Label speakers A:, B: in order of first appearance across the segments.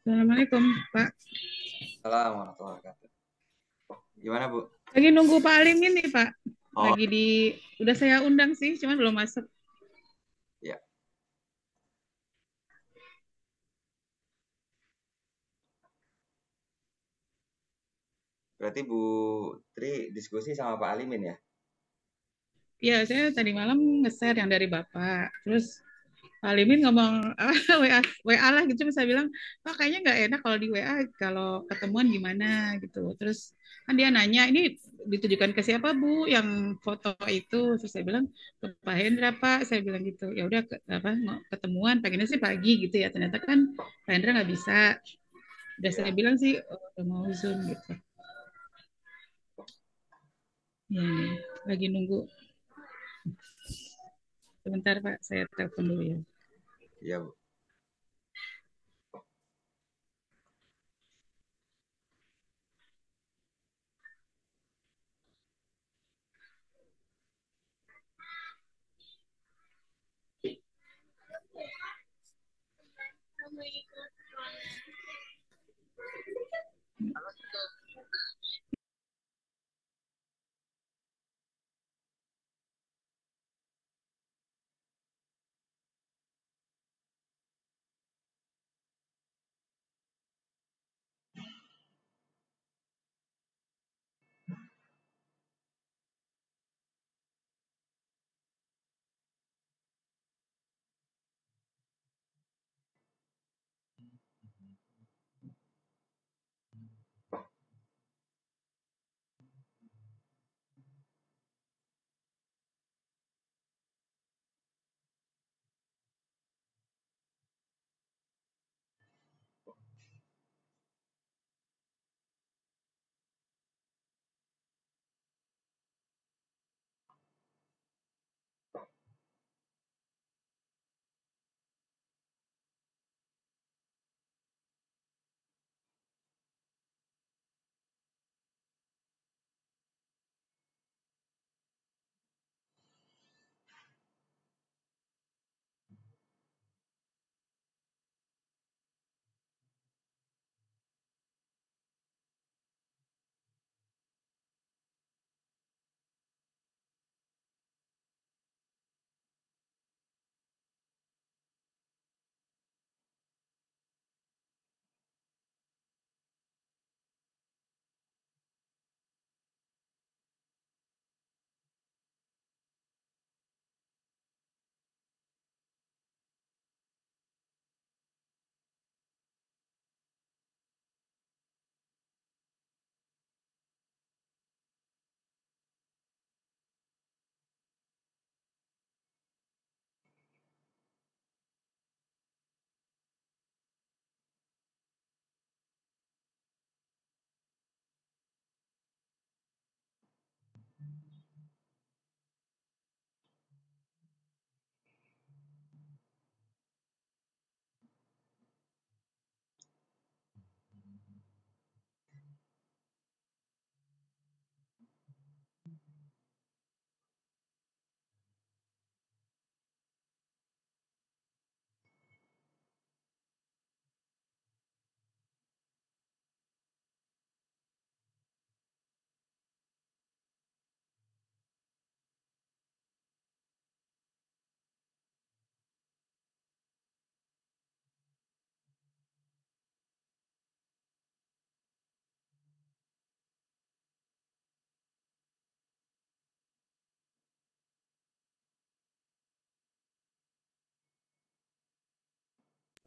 A: Assalamualaikum, Pak.
B: Assalamualaikum warahmatullahi wabarakatuh. Gimana, Bu?
A: Lagi nunggu Pak Alim ini, Pak.
B: Oh,
A: Lagi udah saya undang sih, cuman belum masuk.
B: ya. Berarti Bu Tri diskusi sama Pak Alimin ya?
A: Ya, saya tadi malam nge-share yang dari Bapak. Terus Pak Alimin ngomong WA, WA lah gitu. Terus saya bilang, Pak kayaknya nggak enak kalau di WA, kalau ketemuan gimana gitu. Terus kan dia nanya, ini ditujukan ke siapa Bu yang foto itu? Terus saya bilang, ke Pak Hendra Pak. Saya bilang gitu. Ya udah apa ketemuan, pengennya sih pagi gitu ya. Ternyata kan Pak Hendra nggak bisa. Udah saya
B: Iya.
A: bilang sih, udah mau Zoom gitu. Ya, lagi nunggu. Sebentar Pak, saya telepon dulu ya.
B: Iya, Bu.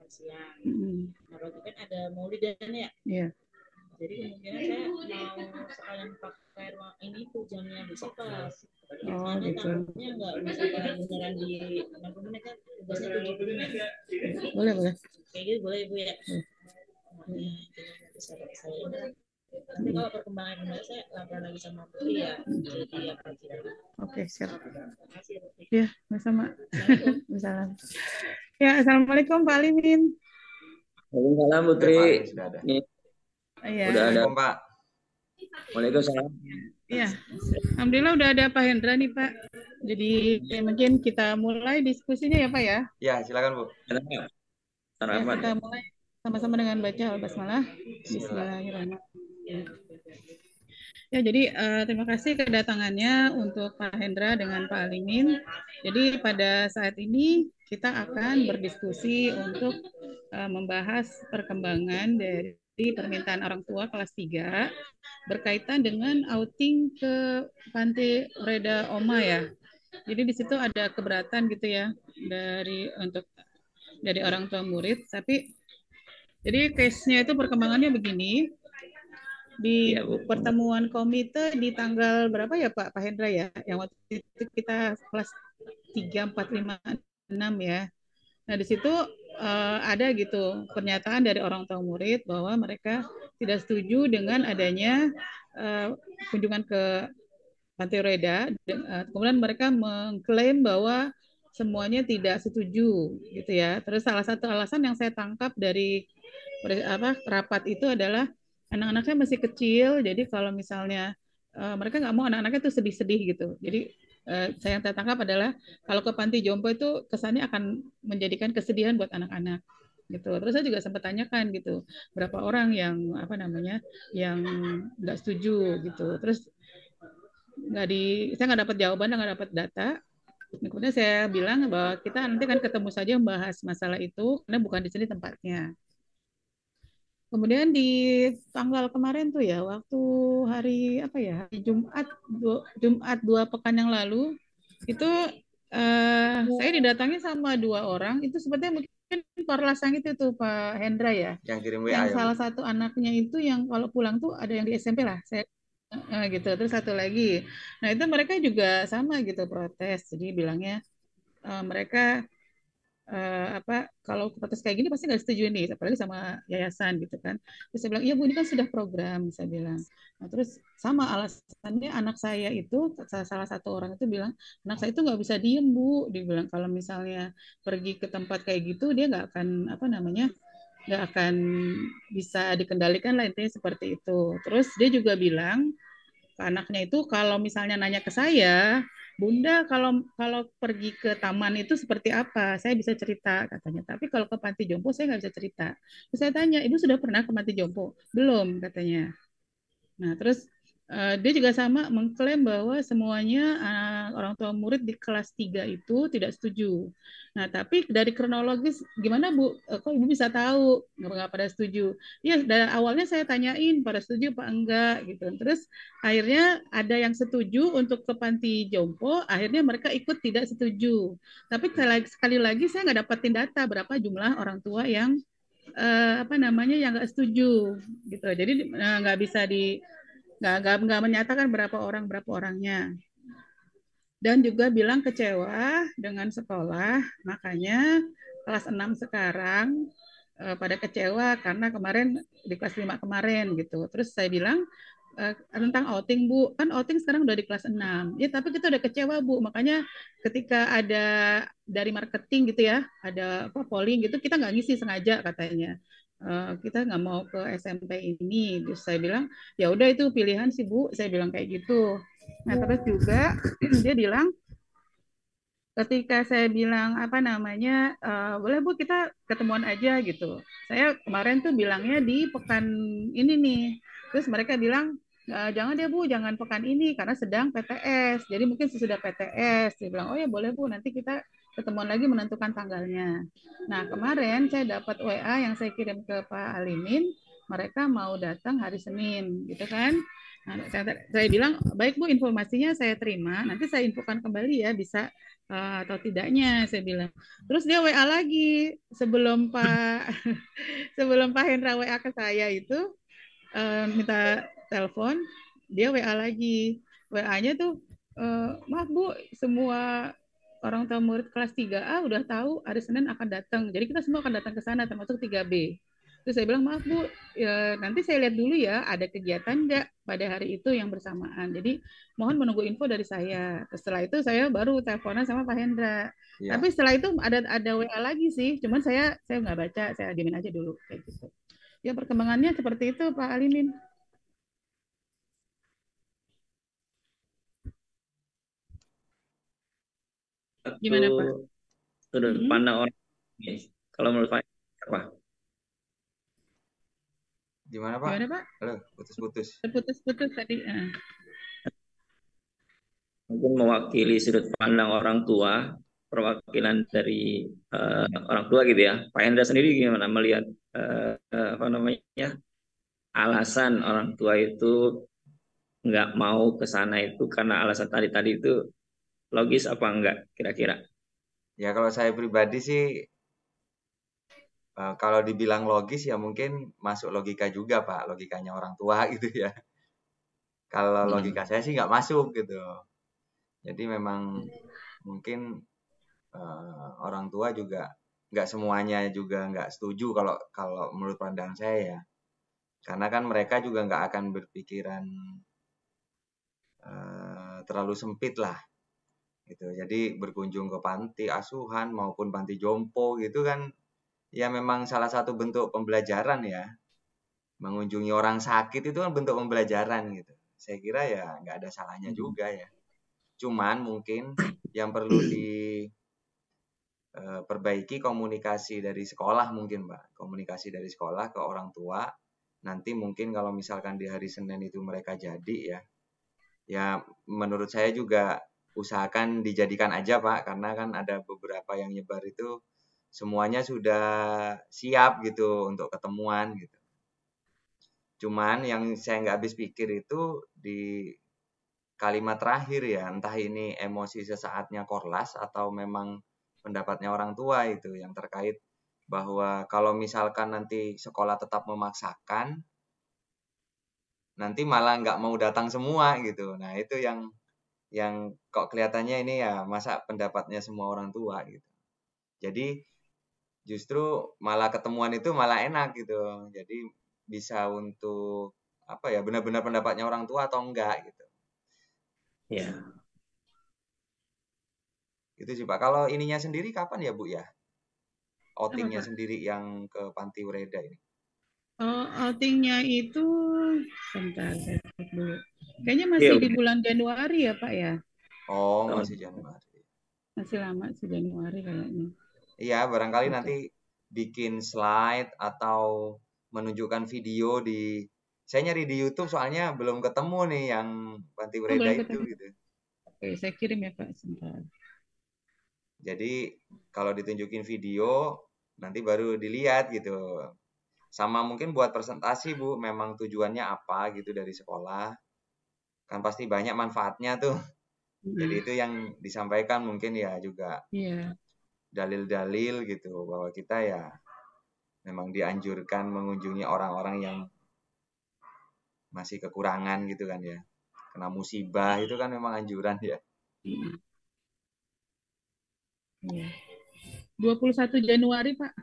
A: Siang. Nah, pagi kan ada maulidan ya. Iya. Jadi kemungkinan saya mau sekalian pakai ruang ini tuh jamnya besok pas. Oh, gitu. Takutnya nggak bisa beneran di 60 menit kan tugasnya 70 menit. Boleh, boleh. Kayak gitu boleh Ibu ya. Makanya bisa saya. Nanti kalau perkembangan kembali saya lapor lagi sama Putri ya. Jadi apa kira. Oke, siap. Terima kasih. Ya, sama-sama. Assalamualaikum. Ya, assalamualaikum Pak Alimin.
C: Waalaikumsalam Putri.
B: Pak Alimin sudah ada.
A: Iya.
C: Udah ada.
B: Assalamualaikum, Pak.
C: Waalaikumsalam.
A: Iya. Alhamdulillah udah ada Pak Hendra nih Pak. Jadi mungkin kita mulai diskusinya ya Pak ya.
B: Ya, silakan, Bu.
A: Ya, kita mulai.
D: sama-sama dengan baca Al-Basmalah. Bismillahirrahmanirrahim. Ya, jadi terima kasih kedatangannya untuk Pak Hendra dengan Pak Alimin. Jadi pada saat ini kita akan berdiskusi untuk membahas perkembangan dari permintaan orang tua kelas 3 berkaitan dengan outing ke Panti Reda Oma ya. Jadi di situ ada keberatan gitu ya dari orang tua murid, tapi jadi case-nya itu perkembangannya begini. Di pertemuan komite di tanggal berapa ya Pak Hendra ya? Yang waktu itu kita kelas 3, 4, 5, 6 ya. Nah, di situ ada gitu pernyataan dari orang tua murid bahwa mereka tidak setuju dengan adanya kunjungan ke Panti Reda. Kemudian mereka mengklaim bahwa semuanya tidak setuju gitu ya. Terus salah satu alasan yang saya tangkap dari rapat itu adalah anak-anaknya masih kecil, jadi kalau misalnya mereka nggak mau anak-anaknya itu sedih-sedih gitu. Jadi saya yang tertangkap adalah kalau ke panti jompo itu kesannya akan menjadikan kesedihan buat anak-anak gitu. Terus saya juga sempat tanyakan gitu, berapa orang yang yang nggak setuju gitu. Terus saya nggak dapat jawaban, nggak dapat data. Kemudian saya bilang bahwa kita nanti kan ketemu saja membahas masalah itu karena bukan di sini tempatnya. Kemudian di tanggal kemarin tuh ya, waktu hari apa ya, hari Jumat 2 pekan yang lalu, itu saya didatangi sama 2 orang, itu sepertinya mungkin Parlasang itu tuh Pak Hendra ya.
B: Yang kirim WA
D: yang
B: ya,
D: salah satu anaknya itu yang kalau pulang tuh ada yang di SMP lah, saya gitu. Terus satu lagi, nah itu mereka juga sama gitu protes, jadi bilangnya mereka kalau protes kayak gini pasti nggak setuju nih, apalagi sama yayasan gitu kan. Terus saya bilang, iya Bu, ini kan sudah program, saya bilang. Nah, terus sama alasannya anak saya itu, salah satu orang itu bilang, anak saya itu nggak bisa diem Bu, dia bilang kalau misalnya pergi ke tempat kayak gitu dia nggak akan nggak akan bisa dikendalikan lah, intinya seperti itu. Terus dia juga bilang ke anaknya itu kalau misalnya nanya ke saya, Bunda kalau pergi ke taman itu seperti apa? Saya bisa cerita katanya. Tapi kalau ke panti jompo saya nggak bisa cerita. Terus saya tanya, Ibu sudah pernah ke panti jompo? Belum katanya. Nah, terus dia juga sama mengklaim bahwa semuanya orang tua murid di kelas 3 itu tidak setuju. Nah, tapi dari kronologis gimana Bu? Kok Ibu bisa tahu nggak pada setuju? Ya, dari awalnya saya tanyain pada setuju apa enggak gitu. Terus akhirnya ada yang setuju untuk ke panti jompo, akhirnya mereka ikut tidak setuju. Tapi sekali lagi saya nggak dapetin data berapa jumlah orang tua yang yang nggak setuju gitu. Jadi nggak bisa nggak menyatakan berapa orangnya, dan juga bilang kecewa dengan sekolah, makanya kelas 6 sekarang pada kecewa karena kemarin di kelas 5 kemarin gitu. Terus saya bilang tentang outing Bu, kan outing sekarang udah di kelas 6 ya, tapi kita udah kecewa Bu, makanya ketika ada dari marketing gitu ya, ada polling gitu, kita nggak ngisi sengaja katanya. Kita nggak mau ke SMP ini. Terus saya bilang ya udah itu pilihan sih Bu, saya bilang kayak gitu. Nah terus juga dia bilang ketika saya bilang boleh Bu kita ketemuan aja gitu. Saya kemarin tuh bilangnya di pekan ini nih. Terus mereka bilang jangan deh Bu, jangan pekan ini karena sedang PTS. Jadi mungkin sesudah PTS. Dia bilang oh ya boleh Bu, nanti kita ketemuan lagi menentukan tanggalnya. Nah kemarin saya dapat WA yang saya kirim ke Pak Alimin. Mereka mau datang hari Senin, gitu kan? Nah, saya bilang baik Bu, informasinya saya terima. Nanti saya infokan kembali ya, bisa atau tidaknya, saya bilang. Terus dia WA lagi sebelum Pak Hendra WA ke saya itu minta telepon, dia WA lagi. WA-nya tuh maaf Bu, semua orang tua murid kelas 3A udah tahu hari Senin akan datang. Jadi kita semua akan datang ke sana termasuk 3B. Terus saya bilang maaf Bu, ya, nanti saya lihat dulu ya ada kegiatan nggak pada hari itu yang bersamaan. Jadi mohon menunggu info dari saya. Setelah itu saya baru teleponan sama Pak Hendra. Ya. Tapi setelah itu ada WA lagi sih, cuman saya nggak baca, saya diemin aja dulu kayak gitu. Ya perkembangannya seperti itu Pak Alimin. Gimana Pak?
C: Sudut pandang orang ini, kalau menurut Pak apa?
B: Gimana Pak?
D: Gimana Pak?
B: Halo, putus-putus.
D: Terputus-putus tadi.
C: Mungkin mewakili sudut pandang orang tua, perwakilan dari orang tua gitu ya. Pak Hendra sendiri gimana melihat apa namanya alasan orang tua itu nggak mau ke sana itu karena alasan tadi itu logis apa enggak kira-kira?
B: Ya kalau saya pribadi sih kalau dibilang logis ya mungkin masuk logika juga Pak, logikanya orang tua gitu ya. Kalau logika saya sih nggak masuk gitu. Jadi memang mungkin orang tua juga nggak semuanya juga nggak setuju kalau menurut pandangan saya ya. Karena kan mereka juga nggak akan berpikiran terlalu sempit lah gitu. Jadi berkunjung ke panti asuhan maupun panti jompo gitu kan ya memang salah satu bentuk pembelajaran ya. Mengunjungi orang sakit itu kan bentuk pembelajaran gitu. Saya kira ya nggak ada salahnya juga ya. Cuman mungkin yang perlu diperbaiki komunikasi dari sekolah mungkin Pak. Komunikasi dari sekolah ke orang tua. Nanti mungkin kalau misalkan di hari Senin itu mereka jadi ya. Ya menurut saya juga usahakan dijadikan aja Pak. Karena kan ada beberapa yang nyebar itu semuanya sudah siap gitu untuk ketemuan gitu. Cuman yang saya nggak habis pikir itu di kalimat terakhir ya, entah ini emosi sesaatnya Korlas atau memang pendapatnya orang tua itu yang terkait bahwa kalau misalkan nanti sekolah tetap memaksakan, nanti malah nggak mau datang semua gitu. Nah itu yang kok kelihatannya ini ya masa pendapatnya semua orang tua gitu. Jadi justru malah ketemuan itu malah enak gitu. Jadi bisa untuk apa ya benar-benar pendapatnya orang tua atau enggak gitu.
C: Ya.
B: Itu sih Pak. Kalau ininya sendiri kapan ya Bu ya?
D: Apa
B: Outingnya
D: Pak?
B: sendiri yang ke Panti Ureda ini.
D: Oh, outingnya itu sebentar saya cek dulu. Kayaknya
C: Iya,
D: masih di bulan Januari ya Pak ya?
B: Oh,
C: tahun.
B: masih Januari.
D: Masih lama sih Januari kayaknya.
B: Iya, barangkali
D: Oke.
B: nanti bikin slide atau menunjukkan video di saya nyari di YouTube soalnya belum ketemu nih yang Panti
D: Oh,
B: Ureda
D: belum
B: itu
D: ketemu.
B: gitu.
D: Oke, saya kirim ya Pak sebentar.
B: Jadi kalau ditunjukin video nanti baru dilihat gitu. Sama mungkin buat presentasi Bu, memang tujuannya apa gitu dari sekolah. Kan pasti banyak manfaatnya tuh. Jadi itu yang disampaikan mungkin ya juga
D: Iya.
B: dalil-dalil gitu bahwa kita ya memang dianjurkan mengunjungi orang-orang yang masih kekurangan gitu kan ya. Kena musibah itu kan memang anjuran ya.
D: Iya. 21 Januari Pak.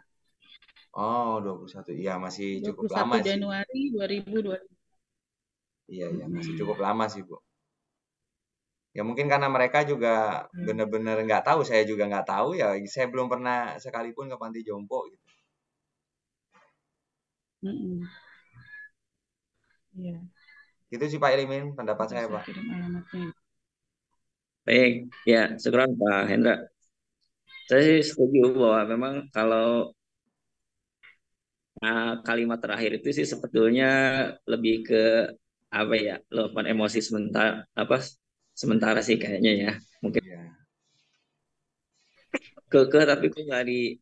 B: Oh, 21. Iya, masih cukup
D: 21
B: lama sih.
D: Januari 2020.
B: Iya, masih cukup lama sih, Bu. Ya mungkin karena mereka juga benar-benar nggak tahu, saya juga nggak tahu ya. Saya belum pernah sekalipun ke panti jompo gitu.
D: Iya.
B: Itu sih Pak Ilimin, pendapat saya,
D: Saya
B: Pak.
D: kirim alamatnya.
C: Baik, ya, syukuran Pak Hendra. Saya sih setuju bahwa memang kalau kalimat terakhir itu sih sebetulnya lebih ke apa ya, luapan emosi sementara sih kayaknya ya. Mungkin
B: Iya.
C: tapi kok nggak di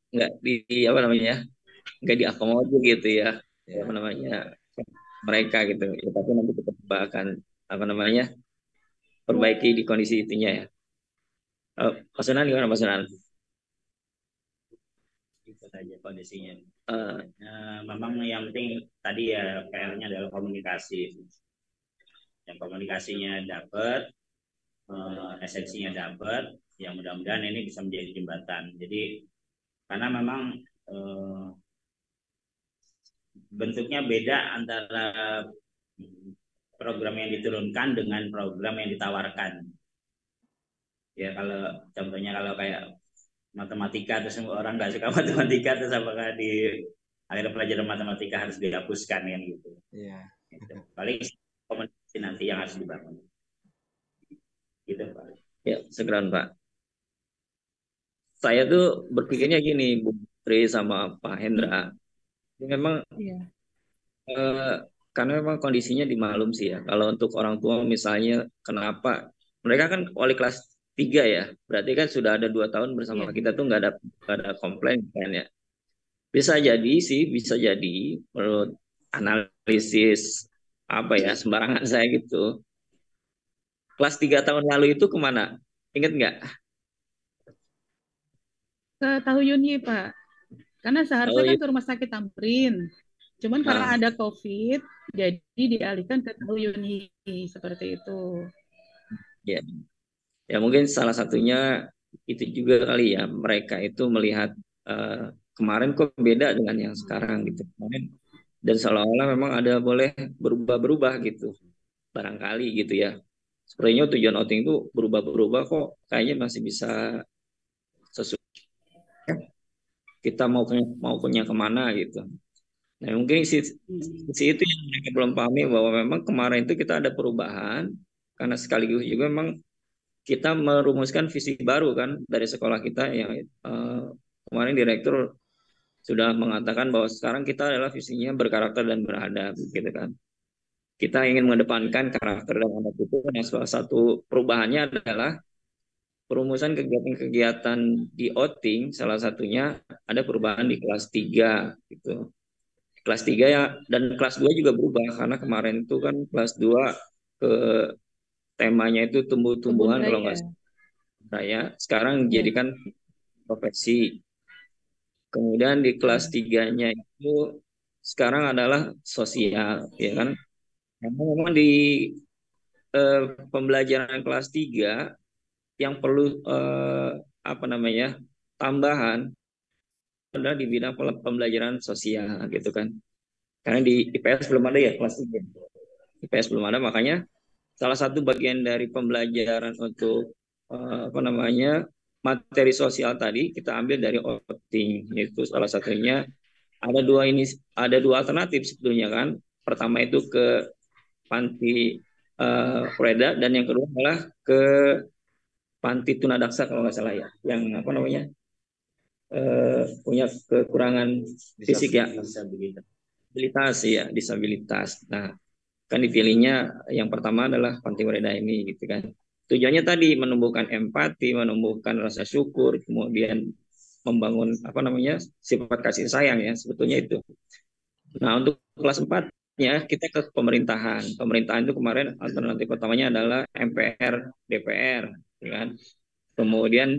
C: apa namanya, nggak diakomodir gitu ya,
B: Iya.
C: apa namanya mereka gitu. Ya, tapi nanti kita coba akan apa namanya perbaiki di kondisi itunya ya. Mas Sunan gimana Mas Sunan?
E: Itu saja kondisinya.
C: Eh,
E: Memang yang penting tadi ya PR-nya adalah komunikasi. Yang komunikasinya dapat, esensinya dapat, yang mudah-mudahan ini bisa menjadi jembatan. Jadi karena memang bentuknya beda antara program yang diturunkan dengan program yang ditawarkan. Ya kalau contohnya kalau kayak matematika terus orang nggak suka matematika terus apakah di akhir pelajaran matematika harus dihapuskan kan gitu.
B: Iya.
E: Gitu. Paling komunikasi nanti yang harus dibangun. Gitu Pak.
C: ya, segeran Pak. Saya tuh berpikirnya gini, Bu Tri sama Pak Hendra. Ini memang Eh, karena memang kondisinya dimaklum sih ya. Kalau untuk orang tua misalnya kenapa mereka kan wali kelas 3 ya, berarti kan sudah ada 2 tahun bersama
D: Iya.
C: kita tuh nggak ada komplain kan ya. Bisa jadi sih, bisa jadi menurut analisis apa ya sembarangan saya gitu. Kelas 3 tahun lalu itu kemana? Ingat nggak?
D: Ke Tahu Yunyi, Pak. Karena
C: Oh
D: seharusnya kan
C: iya.
D: ke Rumah Sakit Tamrin. Cuman karena
C: Nah,
D: ada COVID, jadi dialihkan ke Tahu Yunyi. Seperti itu.
C: ya. Ya mungkin salah satunya itu juga kali ya. Mereka itu melihat kemarin kok beda dengan yang sekarang gitu. Kemarin dan seolah-olah memang ada boleh berubah-berubah gitu. Barangkali gitu ya. Sepertinya tujuan outing itu berubah-berubah kok kayaknya masih bisa sesuai kita mau punya kemana gitu. Nah, mungkin sisi itu yang mereka belum pahami bahwa memang kemarin itu kita ada perubahan karena sekaligus juga memang kita merumuskan visi baru kan dari sekolah kita yang kemarin direktur sudah mengatakan bahwa sekarang kita adalah visinya berkarakter dan beradab gitu kan. Kita ingin mengedepankan karakter dan adab itu. Nah, salah satu perubahannya adalah perumusan kegiatan-kegiatan di outing, salah satunya ada perubahan di kelas 3 gitu. Kelas 3 ya dan kelas 2 juga berubah karena kemarin itu kan kelas 2 ke temanya itu
D: Kebun
C: tumbuh-tumbuhan kalau
D: Raya.
C: nggak salah ya. Sekarang
D: Ya.
C: jadikan profesi. Kemudian di kelas
D: Ya.
C: 3-nya itu sekarang adalah sosial ya kan. Memang di eh, pembelajaran kelas 3 yang perlu apa namanya tambahan adalah di bidang pembelajaran sosial gitu kan. Karena di IPS belum ada ya kelas 3. IPS belum ada makanya salah satu bagian dari pembelajaran untuk apa namanya materi sosial tadi kita ambil dari outing yaitu salah satunya ada dua alternatif sebetulnya kan. Pertama itu ke panti Preda dan yang kedua adalah ke panti Tunadaksa kalau nggak salah ya yang apa namanya punya kekurangan fisik ya disabilitas ya disabilitas. Nah kan dipilihnya yang pertama adalah panti Preda ini gitu kan. Tujuannya tadi menumbuhkan empati, menumbuhkan rasa syukur, kemudian membangun apa namanya sifat kasih sayang ya sebetulnya itu. Nah, untuk kelas 4-nya kita ke pemerintahan. Pemerintahan itu kemarin alternatif pertamanya adalah MPR, DPR, ya kan? Kemudian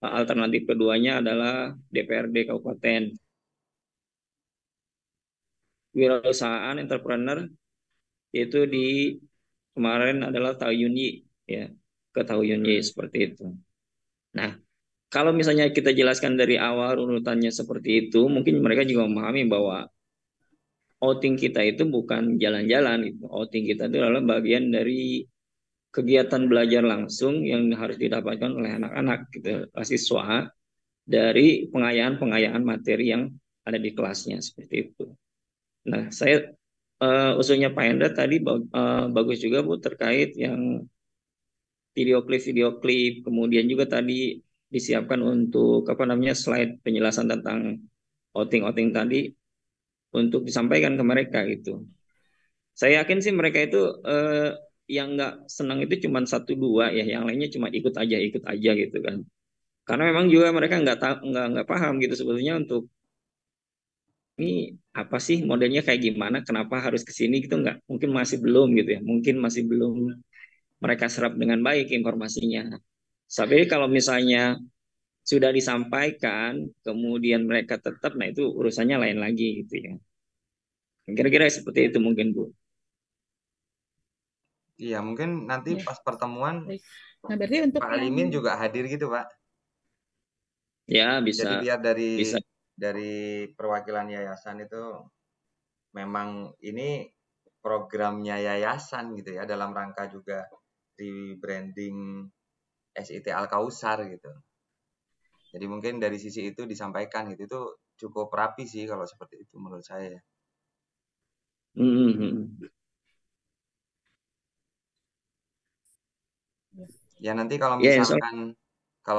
C: alternatif keduanya adalah DPRD kabupaten. Wirausahaan entrepreneur itu di kemarin adalah Tauyunyi ya, ke Tauyunyi seperti itu. Nah, kalau misalnya kita jelaskan dari awal urutannya seperti itu, mungkin mereka juga memahami bahwa outing kita itu bukan jalan-jalan gitu. Outing kita itu adalah bagian dari kegiatan belajar langsung yang harus didapatkan oleh anak-anak gitu, siswa dari pengayaan-pengayaan materi yang ada di kelasnya seperti itu. Nah, saya usulnya Pak Hendra tadi bagus juga Bu terkait yang video klip, kemudian juga tadi disiapkan untuk apa namanya slide penjelasan tentang outing-outing tadi untuk disampaikan ke mereka gitu. Saya yakin sih mereka itu yang nggak senang itu cuma satu dua ya, yang lainnya cuma ikut aja gitu kan. Karena memang juga mereka nggak tahu nggak paham gitu sebetulnya untuk ini apa sih modelnya kayak gimana, kenapa harus ke sini gitu nggak, mungkin masih belum gitu ya, mungkin masih belum mereka serap dengan baik informasinya. Tapi kalau misalnya sudah disampaikan, kemudian mereka tetap, nah itu urusannya lain lagi gitu ya. Kira-kira seperti itu mungkin Bu.
B: Iya, mungkin nanti
D: Ya.
B: pas pertemuan
D: Baik. Nah, berarti untuk
B: Pak
D: yang
B: Alimin juga hadir gitu, Pak.
C: Ya
B: Jadi
C: bisa
B: biar
C: bisa.
B: dari perwakilan yayasan itu memang ini programnya yayasan gitu ya dalam rangka juga rebranding SIT Al Kausar gitu. Jadi mungkin dari sisi itu disampaikan gitu itu cukup rapi sih kalau seperti itu menurut saya.
C: Hmm.
B: Ya nanti kalau
C: Ya,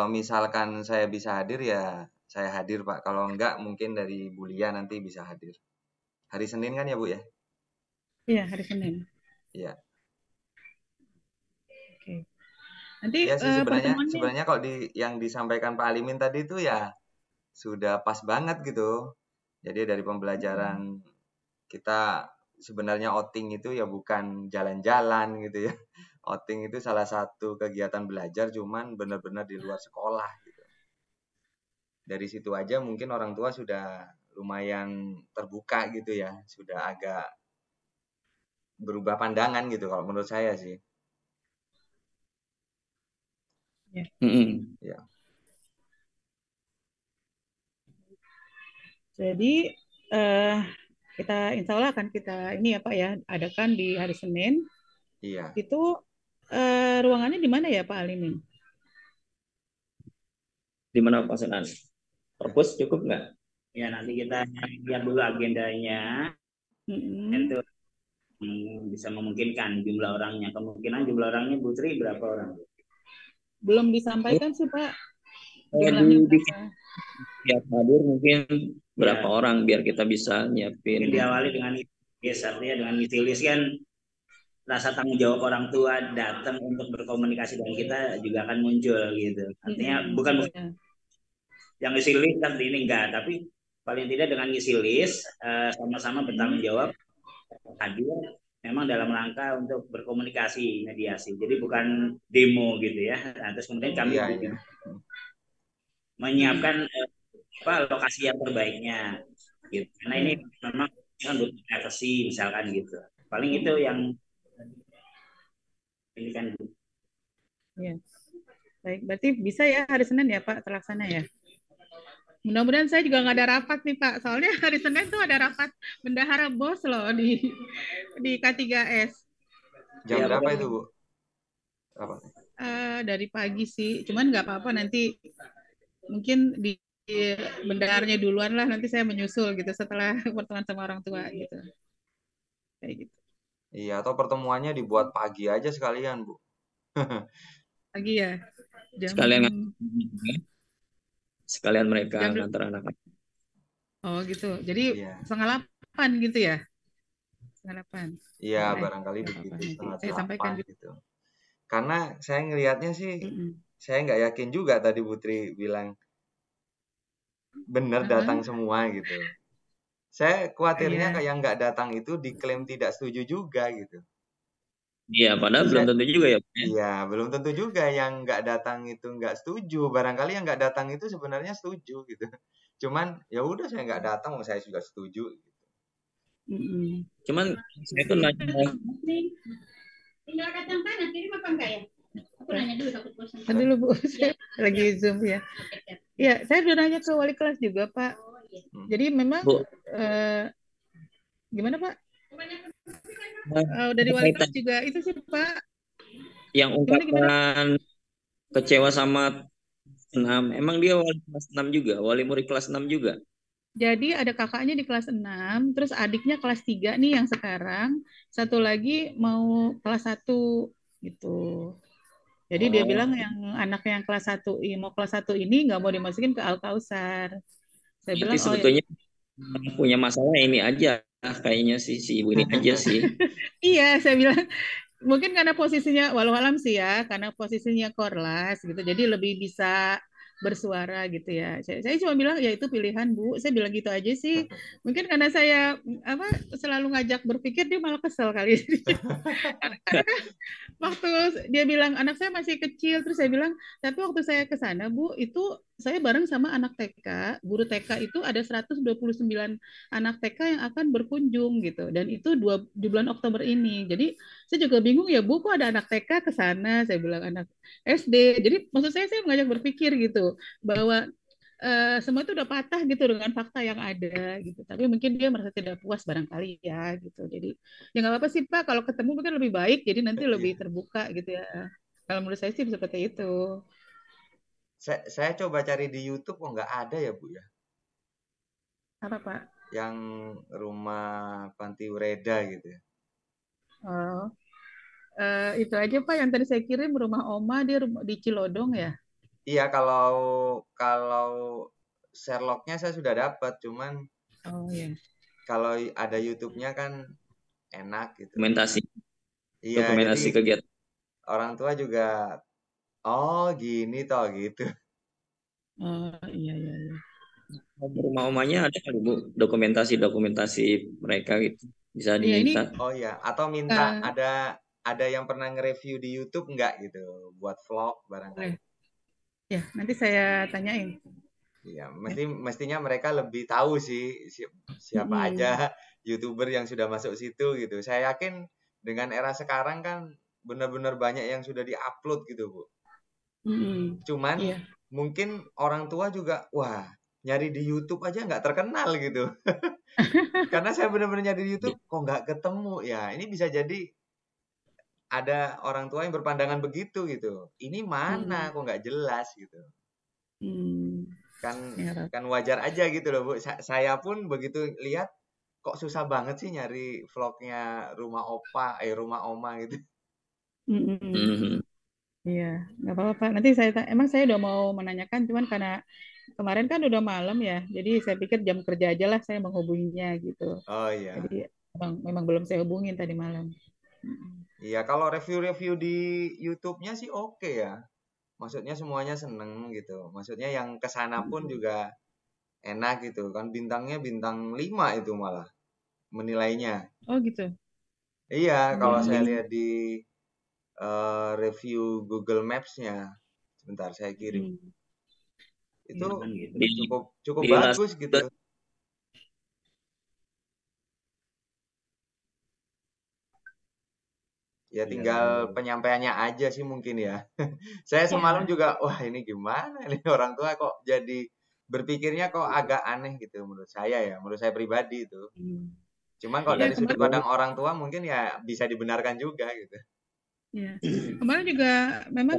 B: misalkan saya bisa hadir ya saya hadir Pak. Kalau enggak mungkin dari Bulia nanti bisa hadir. Hari Senin kan ya Bu ya?
D: Iya, hari Senin.
B: Iya.
D: Oke. Nanti
B: Ya sih
D: pertemuannya.
B: sebenarnya kalau yang disampaikan Pak Alimin tadi itu ya sudah pas banget gitu. Jadi dari pembelajaran kita sebenarnya outing itu ya bukan jalan-jalan gitu ya. Outing itu salah satu kegiatan belajar cuman benar-benar di luar sekolah gitu. Dari situ aja mungkin orang tua sudah lumayan terbuka gitu ya, sudah agak berubah pandangan gitu kalau menurut saya sih.
D: Ya.
B: Ya.
D: Jadi kita insya Allah akan kita ini ya Pak ya, adakan di hari Senin.
B: Iya.
D: Itu ruangannya di mana ya Pak Alimin?
C: Di mana Pak Senan? Perpus cukup nggak?
E: Ya nanti kita lihat dulu agendanya. Itu bisa memungkinkan jumlah orangnya. Kemungkinan jumlah orangnya Bu Tri berapa orang?
D: Belum disampaikan sih Pak. Jumlahnya berapa?
C: Tiap hadir mungkin berapa orang biar kita bisa nyiapin.
E: Mungkin diawali dengan artinya dengan ngisi list kan rasa tanggung jawab orang tua datang untuk berkomunikasi dengan kita juga akan muncul gitu. Artinya bukan yang ngisi list kan ini enggak, tapi paling tidak dengan ngisi list sama-sama bertanggung jawab hadir memang dalam rangka untuk berkomunikasi mediasi. Jadi bukan demo gitu ya. Nah, terus kemudian kami menyiapkan lokasi yang terbaiknya gitu. Karena ini memang kan butuh privacy misalkan gitu. Paling itu yang ini kan.
D: Ya. Baik, berarti bisa ya hari Senin ya Pak terlaksana ya. Mudah-mudahan saya juga nggak ada rapat nih Pak. Soalnya hari Senin tuh ada rapat bendahara BOS loh di K3S.
B: Jam berapa itu Bu?
D: Dari pagi sih. Cuman nggak apa-apa nanti mungkin di bendaharanya duluan lah. Nanti saya menyusul gitu setelah pertemuan sama orang tua gitu. Kayak gitu.
B: Iya, atau pertemuannya dibuat pagi aja sekalian Bu.
D: Pagi ya.
C: Sekalian mereka ngantar anak-anak.
D: Oh gitu. Jadi 7:30 gitu ya? 7:30.
B: Iya, barangkali begitu.
D: Saya sampaikan
B: gitu. Karena saya ngelihatnya sih, saya nggak yakin juga tadi Putri bilang benar datang semua gitu. Saya khawatirnya kayak nggak datang itu diklaim tidak setuju juga gitu.
C: Iya, padahal belum tentu juga ya.
B: Iya, belum tentu juga yang nggak datang itu nggak setuju. Barangkali yang nggak datang itu sebenarnya setuju gitu. Cuman ya udah saya nggak datang, saya juga setuju. Gitu.
C: Cuman saya tuh nanya.
A: Tinggal datang sana, kirim apa enggak ya? Aku nanya dulu takut bosan.
D: Dulu Bu, lagi Zoom ya. Iya, saya udah nanya ke wali kelas juga Pak. Jadi memang gimana Pak? Dari wali kelas juga itu sih Pak.
C: Yang ungkapan kecewa sama 6, emang dia wali kelas 6 juga, wali murid kelas 6 juga.
D: Jadi ada kakaknya di kelas 6, terus adiknya kelas 3 nih yang sekarang, satu lagi mau kelas 1 gitu. Jadi dia bilang yang anaknya yang kelas 1 mau kelas 1 ini nggak mau dimasukin ke Al-Kausar. Saya bilang
C: sebetulnya punya masalah ini aja kayaknya si ibu ini aja sih.
D: Iya, saya bilang mungkin karena posisinya walau alam sih ya, karena posisinya korlas gitu. Jadi lebih bisa bersuara gitu ya. Saya cuma bilang ya itu pilihan Bu. Saya bilang gitu aja sih. Mungkin karena saya selalu ngajak berpikir dia malah kesel kali. Karena waktu dia bilang anak saya masih kecil, terus saya bilang tapi waktu saya ke sana Bu itu saya bareng sama anak TK, guru TK itu ada 129 anak TK yang akan berkunjung gitu, dan itu di bulan Oktober ini. Jadi saya juga bingung ya Bu, kok ada anak TK ke sana? Saya bilang anak SD. Jadi maksud saya mengajak berpikir gitu bahwa semua itu udah patah gitu dengan fakta yang ada gitu. Tapi mungkin dia merasa tidak puas barangkali ya gitu. Jadi ya nggak apa-apa sih Pak, kalau ketemu mungkin lebih baik. Jadi nanti lebih terbuka gitu ya. Kalau menurut saya sih seperti itu.
B: Saya coba cari di YouTube kok nggak ada ya Bu ya.
D: Apa Pak?
B: Yang rumah panti Ureda gitu ya.
D: Oh, itu aja Pak yang tadi saya kirim rumah Oma dia di Cilodong ya.
B: Iya, kalau Sherlocknya saya sudah dapat, cuman kalau ada YouTube-nya kan enak gitu.
C: Dokumentasi
B: Iya, jadi
C: kegiatan.
B: orang tua juga, oh gini toh gitu.
D: Oh iya.
C: Rumah omanya ada kali Bu dokumentasi mereka gitu, bisa
D: Iya ini
C: diminta.
B: Oh iya, atau minta
D: uh,
B: ada yang pernah nge-review di YouTube nggak gitu, buat vlog barangkali.
D: boleh. Ya nanti saya tanyain.
B: Iya,
D: Ya.
B: mestinya mereka lebih tahu sih siapa aja YouTuber yang sudah masuk situ gitu. Saya yakin dengan era sekarang kan benar-benar banyak yang sudah diupload gitu, Bu. Cuman
D: Iya.
B: mungkin orang tua juga, wah, nyari di YouTube aja nggak terkenal gitu. Karena saya benar-benar nyari di YouTube kok nggak ketemu ya. Ini bisa jadi ada orang tua yang berpandangan begitu gitu. Ini mana kok nggak jelas gitu. Kan wajar aja gitu loh Bu. Saya pun begitu lihat kok susah banget sih nyari vlognya rumah oma gitu.
D: Iya, nggak apa-apa Pak. Nanti emang saya udah mau menanyakan, cuman karena kemarin kan udah malam ya, jadi saya pikir jam kerja aja lah saya menghubunginya gitu.
B: Oh iya.
D: Jadi memang belum saya hubungin tadi malam.
B: Iya, kalau review-review di YouTube-nya sih oke ya. Maksudnya semuanya seneng gitu. Maksudnya yang kesana pun juga enak gitu kan. Bintangnya bintang 5 itu malah menilainya.
D: Oh gitu.
B: Iya, kalau saya lihat di review Google Maps-nya. Sebentar saya kirim. Itu cukup bagus gitu. Ya tinggal penyampaiannya aja sih mungkin ya. Saya semalam juga, wah ini gimana ini orang tua kok jadi berpikirnya kok agak aneh gitu menurut saya ya, menurut saya pribadi itu. Cuman kalau dari sudut pandang orang tua mungkin ya bisa dibenarkan juga gitu.
D: Ya. Kemarin juga memang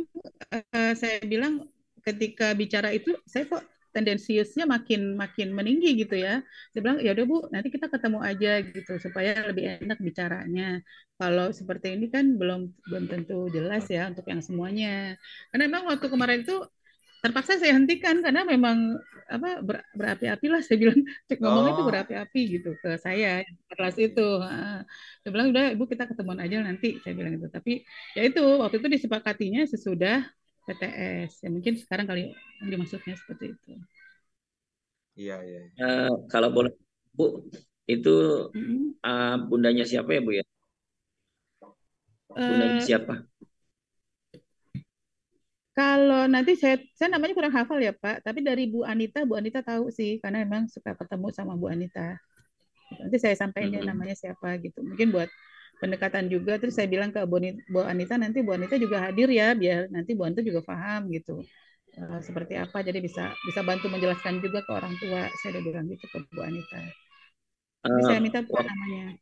D: saya bilang ketika bicara itu saya kok tendensiusnya makin meninggi gitu ya. Saya bilang ya udah Bu, nanti kita ketemu aja gitu supaya lebih enak bicaranya. Kalau seperti ini kan belum tentu jelas ya untuk yang semuanya. Karena memang waktu kemarin itu terpaksa saya hentikan karena memang berapi-api lah saya bilang ngomongnya itu berapi-api gitu ke saya kelas itu. Saya bilang udah Ibu kita ketemuan aja nanti saya bilang gitu. Tapi ya itu waktu itu disepakatinya sesudah PTS. Ya mungkin sekarang kali dimaksudnya seperti itu.
B: Iya.
C: Kalau boleh Bu, itu bundanya siapa ya Bu ya? Bundanya siapa?
D: Kalau nanti saya namanya kurang hafal ya Pak, tapi dari Bu Anita tahu sih, karena memang suka ketemu sama Bu Anita. Nanti saya sampaikan namanya siapa gitu. Mungkin buat pendekatan juga. Terus saya bilang ke Bu Anita, nanti Bu Anita juga hadir ya, biar nanti Bu Anita juga paham gitu. Seperti apa, jadi bisa bantu menjelaskan juga ke orang tua. Saya udah bilang gitu ke Bu Anita. Jadi saya minta Pak namanya.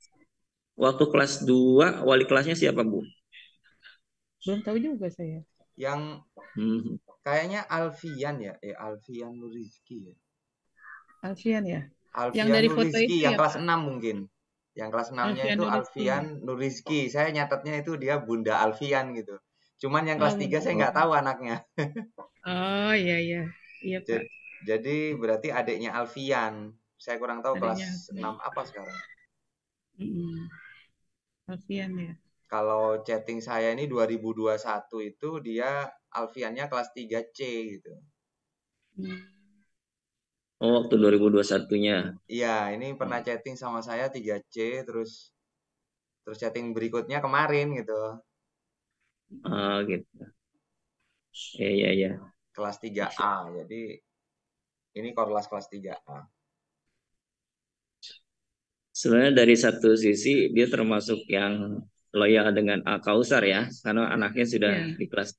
C: Waktu kelas 2, wali kelasnya siapa Bu?
D: Belum tahu juga saya.
B: Yang kayaknya Alfian ya, Alfian Nurizki ya.
D: Alfian ya.
B: Alfian
D: yang dari foto
B: Nurizki
D: itu
B: yang
D: ya,
B: kelas
D: Pak?
B: 6 mungkin. Yang kelas 6-nya itu Alfian Nurizki. Saya nyatetnya itu dia Bunda Alfian gitu. Cuman yang kelas 3 saya nggak tahu anaknya.
D: Oh iya. Iya Pak.
B: Jadi berarti adiknya Alfian. Saya kurang tahu kelas 6 apa sekarang.
D: Alfian ya.
B: Kalau chatting saya ini 2021 itu dia Alfiannya kelas 3C gitu.
C: Oh, waktu 2021-nya.
B: Iya, ini pernah chatting sama saya 3C, terus chatting berikutnya kemarin gitu.
C: Gitu. Iya.
B: Kelas 3A, jadi ini kelas 3A.
C: Sebenarnya dari satu sisi dia termasuk yang loyal dengan Kausar ya, karena anaknya sudah di kelas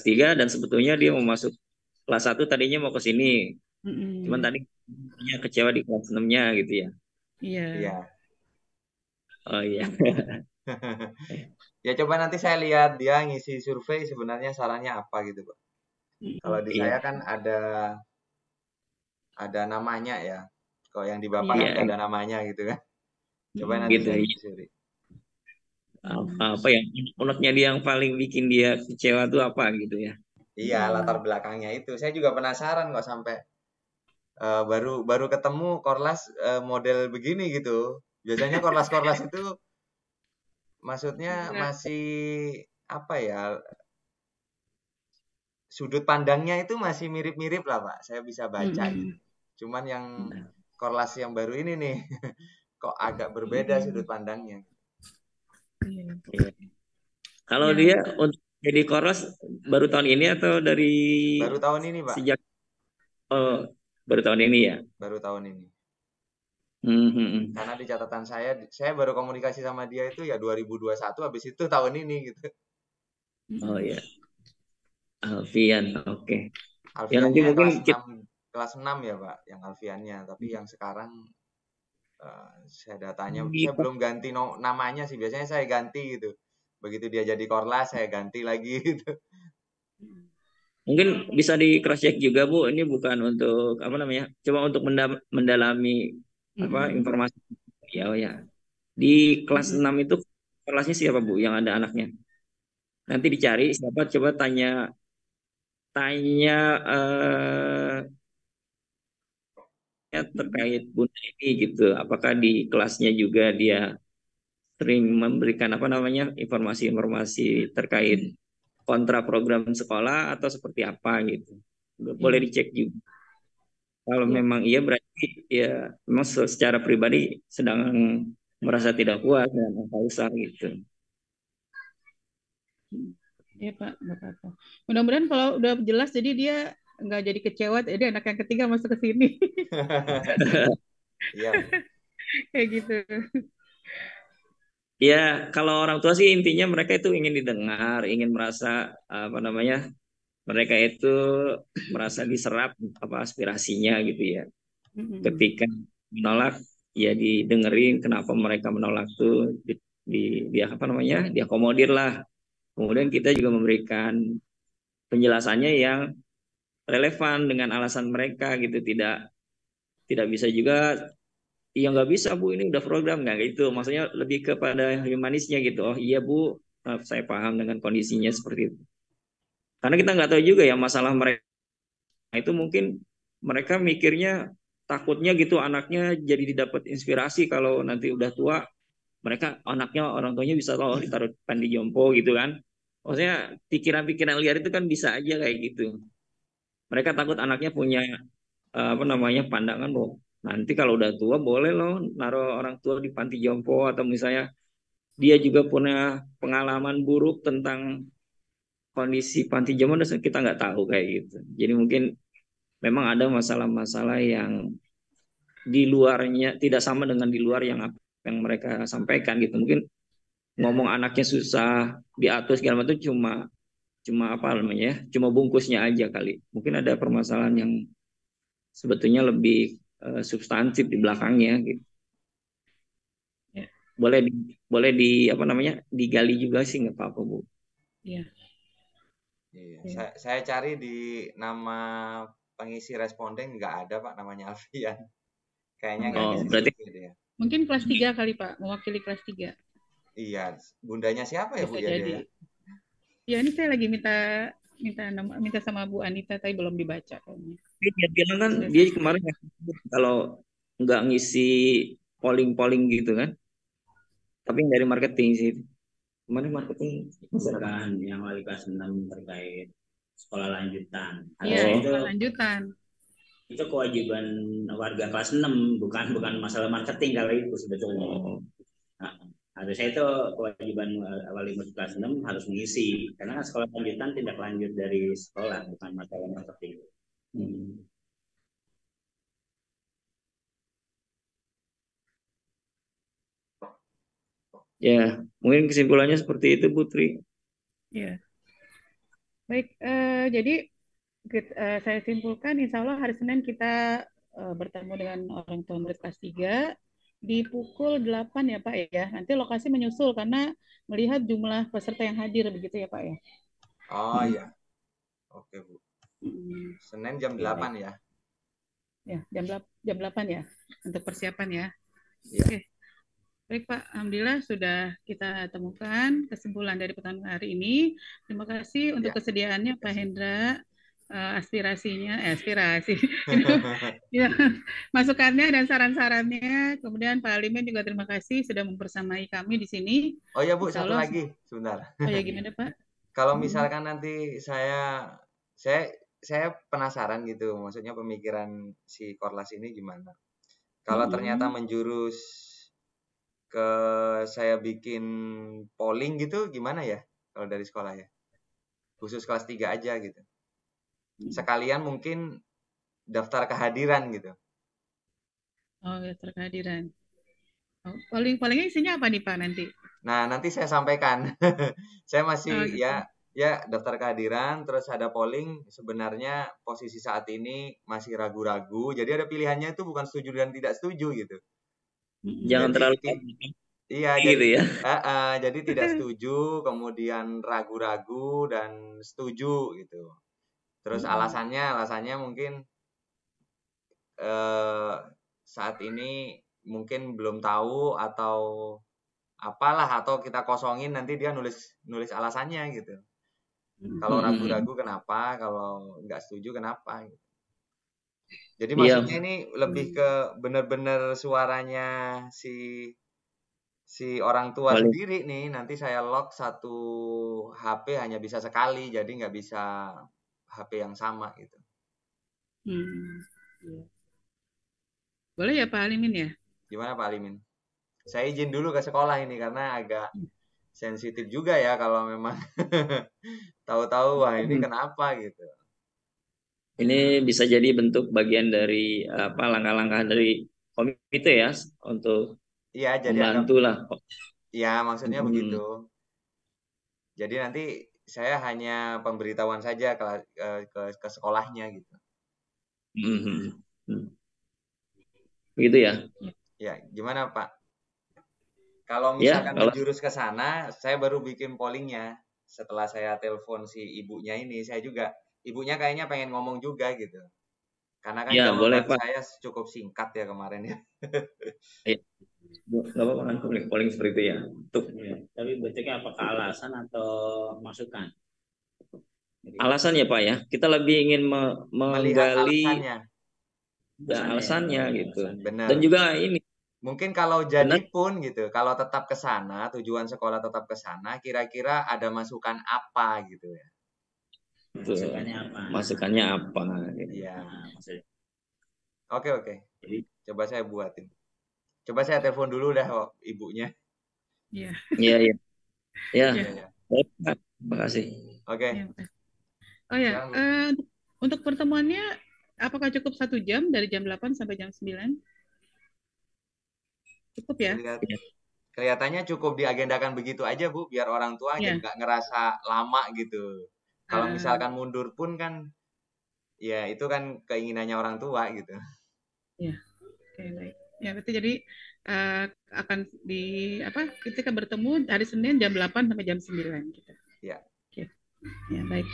C: 3 dan sebetulnya dia mau masuk kelas 1 tadinya mau ke sini. Cuman tadi dia kecewa di kelas 6-nya gitu ya.
D: Iya.
C: Oh iya.
B: Ya coba nanti saya lihat dia ngisi survei sebenarnya sarannya apa gitu, Pak. Kalau di saya kan ada namanya ya. Kalau yang di Bapak kan nggak ada namanya gitu kan. Coba nanti saya telusuri.
C: Apa yang uneknya dia yang paling bikin dia kecewa tuh apa gitu ya?
B: Iya, latar belakangnya itu. Saya juga penasaran kok sampai baru ketemu Korlas model begini gitu. Biasanya Korlas itu maksudnya masih apa ya, sudut pandangnya itu masih mirip-mirip lah Pak, saya bisa baca gitu. Cuman yang Korlas yang baru ini nih kok agak berbeda sudut pandangnya.
C: Kalau dia untuk jadi Korlas baru tahun ini atau dari
B: baru tahun ini Pak?
C: Sejak baru tahun ini ya? Baru
B: tahun ini. Karena di catatan saya baru komunikasi sama dia itu ya 2021, habis itu tahun ini gitu.
C: Oh ya, Alfian, oke.
B: Alfiannya ya, nanti mungkin kelas 6 ya Pak, yang Alfiannya. Tapi yang sekarang saya datanya, saya belum ganti namanya sih. Biasanya saya ganti gitu. Begitu dia jadi Korlas, saya ganti lagi gitu.
C: Mungkin bisa di cross check juga Bu, ini bukan untuk apa namanya, cuma untuk mendalami apa informasi. Ya. Di kelas 6 itu kelasnya siapa Bu yang ada anaknya? Nanti dicari siapa, coba tanya terkait Bunda ini gitu. Apakah di kelasnya juga dia sering memberikan apa namanya informasi-informasi terkait kontra program sekolah atau seperti apa gitu. Boleh dicek juga. Kalau memang iya berarti ya memang secara pribadi sedang merasa tidak puas dengan angka besar gitu.
D: Iya Pak, nggak apa-apa. Mudah-mudahan kalau udah jelas jadi dia nggak jadi kecewa, jadi anak yang ketiga masuk ke sini.
B: Iya.
D: Kayak gitu.
C: Ya, kalau orang tua sih intinya mereka itu ingin didengar, ingin merasa apa namanya, mereka itu merasa diserap apa aspirasinya gitu ya. Ketika menolak ya didengerin kenapa mereka menolak tuh di apa namanya, diakomodir lah. Kemudian kita juga memberikan penjelasannya yang relevan dengan alasan mereka gitu, tidak bisa juga ya nggak bisa Bu, ini udah program nggak gitu, maksudnya lebih kepada humanisnya gitu. Oh iya Bu, saya paham dengan kondisinya seperti itu, karena kita nggak tahu juga ya masalah mereka itu, mungkin mereka mikirnya takutnya gitu anaknya jadi didapat inspirasi kalau nanti udah tua mereka anaknya orang tuanya bisa loh ditaruh panti jompo gitu kan. Maksudnya pikiran-pikiran liar itu kan bisa aja kayak gitu. Mereka takut anaknya punya apa namanya pandangan loh, nanti kalau udah tua boleh loh naruh orang tua di panti jompo, atau misalnya dia juga punya pengalaman buruk tentang kondisi panti jompo dan kita nggak tahu kayak gitu. Jadi mungkin memang ada masalah-masalah yang di luarnya tidak sama dengan di luar yang mereka sampaikan gitu. Mungkin ngomong anaknya susah diatur segala macam cuma apa namanya ya, cuma bungkusnya aja kali. Mungkin ada permasalahan yang sebetulnya lebih substantif di belakangnya gitu. Ya. Boleh di apa namanya digali juga sih, nggak apa-apa Bu.
B: Iya. Saya cari di nama pengisi responden nggak ada Pak namanya Alfian. Kayaknya nggak ngisi
C: berarti
B: dia.
D: Mungkin kelas 3 kali Pak, mewakili kelas 3.
B: Iya, bundanya siapa ya Bu ya dia?
D: Ya ini saya lagi minta sama Bu Anita tapi belum dibaca kayaknya.
C: Dia bilang kan dia kemarin kalau nggak ngisi polling gitu kan, tapi dari marketing sih. Kemarin marketing
E: misalkan yang wali kelas 6 terkait sekolah lanjutan.
D: Iya, sekolah lanjutan.
E: Itu kewajiban warga kelas 6, bukan masalah marketing kalau itu sebetulnya. Harusnya itu kewajiban wali murid kelas 6 harus mengisi, karena sekolah lanjutan tindak lanjut dari sekolah, bukan masalah marketing.
C: Ya, mungkin kesimpulannya seperti itu, Putri.
D: Ya, baik. Jadi saya simpulkan, insya Allah hari Senin kita bertemu dengan orang tua murid kelas 3 di pukul 8 ya Pak ya. Nanti lokasi menyusul karena melihat jumlah peserta yang hadir begitu ya Pak ya.
B: Oh iya. Oke Bu. Senin jam 8 ya.
D: Ya, jam 8 ya untuk persiapan ya.
B: Iya.
D: Oke. Baik Pak, alhamdulillah sudah kita temukan kesimpulan dari pertemuan hari ini. Terima kasih untuk kesediaannya Pak Hendra. aspirasi, ya, masukannya dan saran-sarannya. Kemudian Pak Alimin juga terima kasih sudah mempersamai kami di sini.
B: Oh ya Bu,
D: Insya
B: satu
D: Allah.
B: lagi, sebentar.
D: Oh ya, gimana Pak?
B: Kalau misalkan nanti saya penasaran gitu, maksudnya pemikiran si Korlas ini gimana? Kalau ternyata menjurus ke saya bikin polling gitu, gimana ya? Kalau dari sekolah ya, khusus kelas 3 aja gitu. Sekalian mungkin daftar kehadiran gitu.
D: Oh, daftar kehadiran. Oh, pollingnya isinya apa nih Pak nanti?
B: Nah, nanti saya sampaikan. Saya masih
D: gitu.
B: ya daftar kehadiran, terus ada polling. Sebenarnya posisi saat ini masih ragu-ragu. Jadi ada pilihannya itu bukan setuju dan tidak setuju gitu.
C: Jangan
B: Jadi,
C: terlalu
B: iya,
C: gitu ya.
B: jadi tidak setuju, kemudian ragu-ragu dan setuju gitu. Terus alasannya mungkin saat ini mungkin belum tahu atau apalah, atau kita kosongin nanti dia nulis alasannya gitu. Kalau ragu-ragu kenapa, kalau nggak setuju kenapa gitu. Jadi maksudnya ini lebih ke benar-benar suaranya si orang tua sendiri nih. Nanti saya lock satu HP hanya bisa sekali, jadi nggak bisa HP yang sama gitu.
D: Boleh ya Pak Alimin ya?
B: Gimana Pak Alimin? Saya izin dulu ke sekolah ini karena agak sensitif juga ya kalau memang tahu-tahu wah ini kenapa gitu.
C: Ini bisa jadi bentuk bagian dari langkah-langkah dari komite ya untuk membantu lah.
B: Iya, maksudnya begitu. Jadi nanti saya hanya pemberitahuan saja ke sekolahnya gitu.
C: Begitu ya?
B: Ya, gimana Pak? Kalau misalkan menjurus ke sana, saya baru bikin pollingnya. Setelah saya telepon si ibunya ini, ibunya kayaknya pengen ngomong juga gitu. Karena kan jawaban saya cukup singkat ya kemarin ya.
C: Nggak apa-apa kan polling seperti itu ya.
E: Tapi bentuknya apakah alasan atau masukan?
C: Alasan ya Pak ya. Kita lebih ingin menggali alasannya gitu.
B: Benar.
C: Dan juga ini.
B: Mungkin kalau jadi pun gitu, kalau tetap ke sana, tujuan sekolah tetap ke sana, kira-kira ada masukan apa gitu ya.
C: Masukannya apa?
B: Iya. Oke. Coba saya buatin. Coba saya telepon dulu dah ibunya.
D: Iya.
C: Terima kasih.
B: Oke.
D: Oh ya, untuk pertemuannya apakah cukup 1 jam dari jam 8 sampai jam 9? Cukup ya?
B: Kelihatannya cukup diagendakan begitu aja Bu, biar orang tua nggak ngerasa lama gitu. Kalau misalkan mundur pun kan, ya itu kan keinginannya orang tua gitu.
D: Ya, oke baik. Ya berarti jadi akan kita bertemu hari Senin jam 8 sampai jam 9 gitu.
B: Ya.
D: Oke. Ya baik.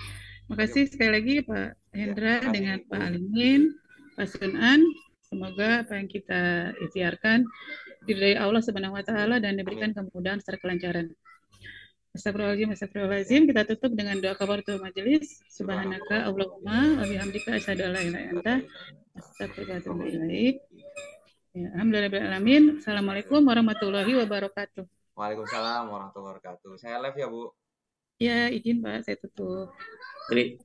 D: Makasih sekali lagi Pak Hendra dengan Pak Alimin, Pak Sunan. Semoga apa yang kita ikhtiarkan diridhai Allah Subhanahu wa taala dan diberikan kemudahan serta kelancaran. Astagfirullahaladzim. Kita tutup dengan doa kafaratul majelis. Subhanaka Allahumma wa bihamdika asyhadu an la ilaha illa anta astaghfiruka wa atubu ilaik. Ya, alhamdulillahirabbil. Assalamualaikum warahmatullahi wabarakatuh.
B: Waalaikumsalam warahmatullahi wabarakatuh. Saya live ya Bu.
D: Ya, izin Pak, saya tutup.
C: Jadi